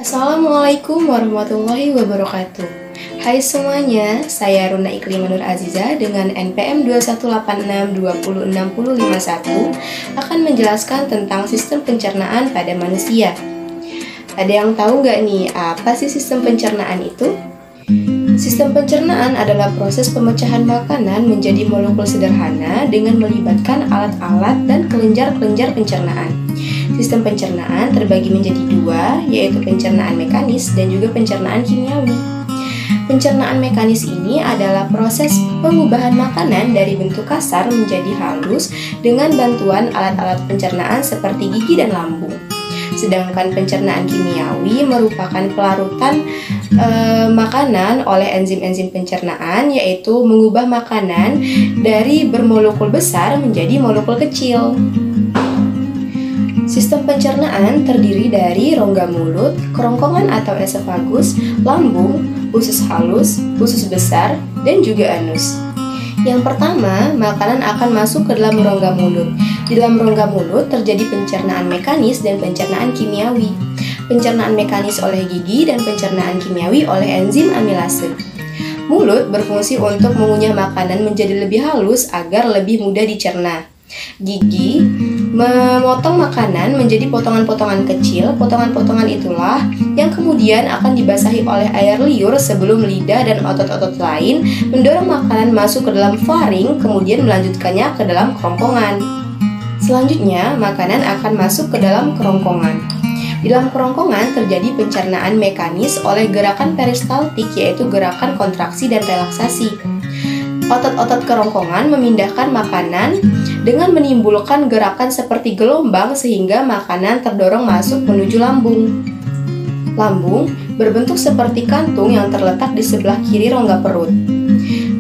Assalamualaikum warahmatullahi wabarakatuh. Hai semuanya, saya Runa Iklimah Nur Aziza dengan NPM 2186206051 akan menjelaskan tentang sistem pencernaan pada manusia. Ada yang tahu nggak nih, apa sih sistem pencernaan itu? Sistem pencernaan adalah proses pemecahan makanan menjadi molekul sederhana dengan melibatkan alat-alat dan kelenjar-kelenjar pencernaan. Sistem pencernaan terbagi menjadi dua, yaitu pencernaan mekanis dan juga pencernaan kimiawi. Pencernaan mekanis ini adalah proses pengubahan makanan dari bentuk kasar menjadi halus dengan bantuan alat-alat pencernaan seperti gigi dan lambung. Sedangkan pencernaan kimiawi merupakan pelarutan makanan oleh enzim-enzim pencernaan, yaitu mengubah makanan dari bermolekul besar menjadi molekul kecil. Sistem pencernaan terdiri dari rongga mulut, kerongkongan atau esofagus, lambung, usus halus, usus besar, dan juga anus. Yang pertama, makanan akan masuk ke dalam rongga mulut. Di dalam rongga mulut terjadi pencernaan mekanis dan pencernaan kimiawi. Pencernaan mekanis oleh gigi dan pencernaan kimiawi oleh enzim amilase. Mulut berfungsi untuk mengunyah makanan menjadi lebih halus agar lebih mudah dicerna. Gigi memotong makanan menjadi potongan-potongan kecil. Potongan-potongan itulah yang kemudian akan dibasahi oleh air liur sebelum lidah dan otot-otot lain mendorong makanan masuk ke dalam faring, kemudian melanjutkannya ke dalam kerongkongan. Selanjutnya, makanan akan masuk ke dalam kerongkongan. Di dalam kerongkongan terjadi pencernaan mekanis oleh gerakan peristaltik, yaitu gerakan kontraksi dan relaksasi. Otot-otot kerongkongan memindahkan makanan dengan menimbulkan gerakan seperti gelombang sehingga makanan terdorong masuk menuju lambung. Lambung berbentuk seperti kantung yang terletak di sebelah kiri rongga perut.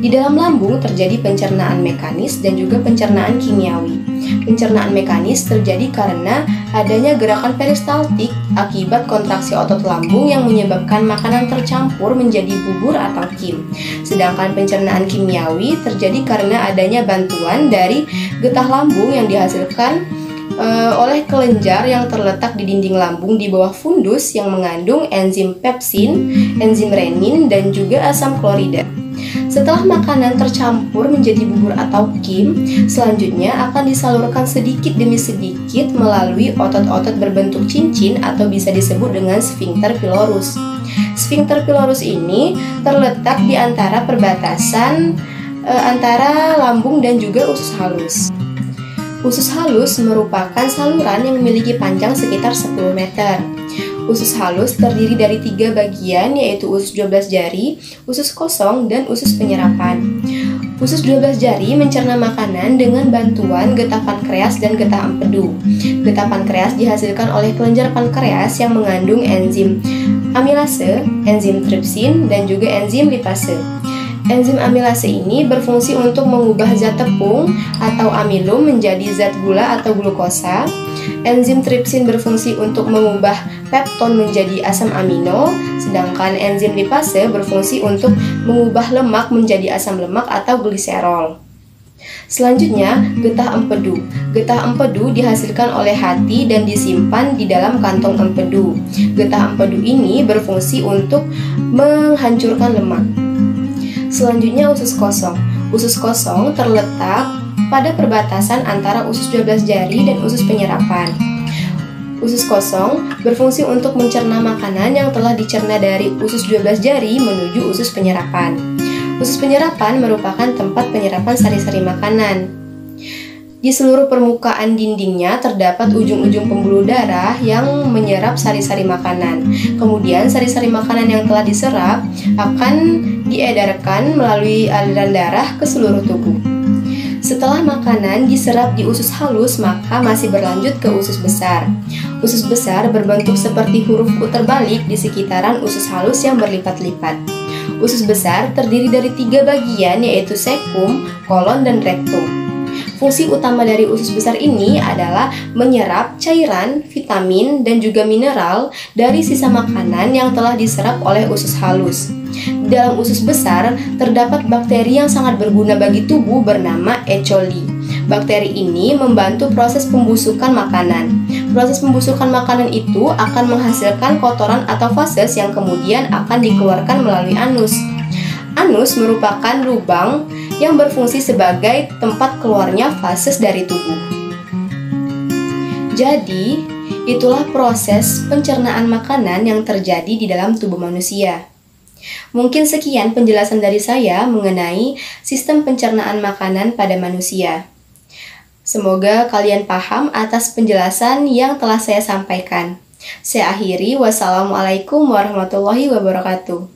Di dalam lambung terjadi pencernaan mekanis dan juga pencernaan kimiawi. Pencernaan mekanis terjadi karena adanya gerakan peristaltik akibat kontraksi otot lambung yang menyebabkan makanan tercampur menjadi bubur atau kim. Sedangkan pencernaan kimiawi terjadi karena adanya bantuan dari getah lambung yang dihasilkan oleh kelenjar yang terletak di dinding lambung di bawah fundus yang mengandung enzim pepsin, enzim renin, dan juga asam klorida. Setelah makanan tercampur menjadi bubur atau kim, selanjutnya akan disalurkan sedikit demi sedikit melalui otot-otot berbentuk cincin atau bisa disebut dengan sphincter pylorus. Sphincter pylorus ini terletak di antara perbatasan antara lambung dan juga usus halus. Usus halus merupakan saluran yang memiliki panjang sekitar 10 meter. Usus halus terdiri dari 3 bagian, yaitu usus 12 jari, usus kosong, dan usus penyerapan. Usus 12 jari mencerna makanan dengan bantuan getah pankreas dan getah empedu. Getah pankreas dihasilkan oleh kelenjar pankreas yang mengandung enzim amilase, enzim tripsin, dan juga enzim lipase. Enzim amilase ini berfungsi untuk mengubah zat tepung atau amilum menjadi zat gula atau glukosa. Enzim tripsin berfungsi untuk mengubah pepton menjadi asam amino, sedangkan enzim lipase berfungsi untuk mengubah lemak menjadi asam lemak atau gliserol. Selanjutnya, getah empedu. Getah empedu dihasilkan oleh hati dan disimpan di dalam kantong empedu. Getah empedu ini berfungsi untuk menghancurkan lemak. Selanjutnya, usus kosong. Usus kosong terletak pada perbatasan antara usus 12 jari dan usus penyerapan. Usus kosong berfungsi untuk mencerna makanan yang telah dicerna dari usus 12 jari menuju usus penyerapan. Usus penyerapan merupakan tempat penyerapan sari-sari makanan. Di seluruh permukaan dindingnya terdapat ujung-ujung pembuluh darah yang menyerap sari-sari makanan. Kemudian sari-sari makanan yang telah diserap akan diedarkan melalui aliran darah ke seluruh tubuh. Setelah makanan diserap di usus halus, maka masih berlanjut ke usus besar. Usus besar berbentuk seperti huruf U terbalik di sekitaran usus halus yang berlipat-lipat. Usus besar terdiri dari 3 bagian, yaitu sekum, kolon, dan rektum. Fungsi utama dari usus besar ini adalah menyerap cairan, vitamin, dan juga mineral dari sisa makanan yang telah diserap oleh usus halus. Di dalam usus besar terdapat bakteri yang sangat berguna bagi tubuh bernama E. coli. Bakteri ini membantu proses pembusukan makanan. Proses pembusukan makanan itu akan menghasilkan kotoran atau fases yang kemudian akan dikeluarkan melalui anus. Anus merupakan lubang yang berfungsi sebagai tempat keluarnya fases dari tubuh. Jadi, itulah proses pencernaan makanan yang terjadi di dalam tubuh manusia. Mungkin sekian penjelasan dari saya mengenai sistem pencernaan makanan pada manusia. Semoga kalian paham atas penjelasan yang telah saya sampaikan. Saya akhiri, wassalamualaikum warahmatullahi wabarakatuh.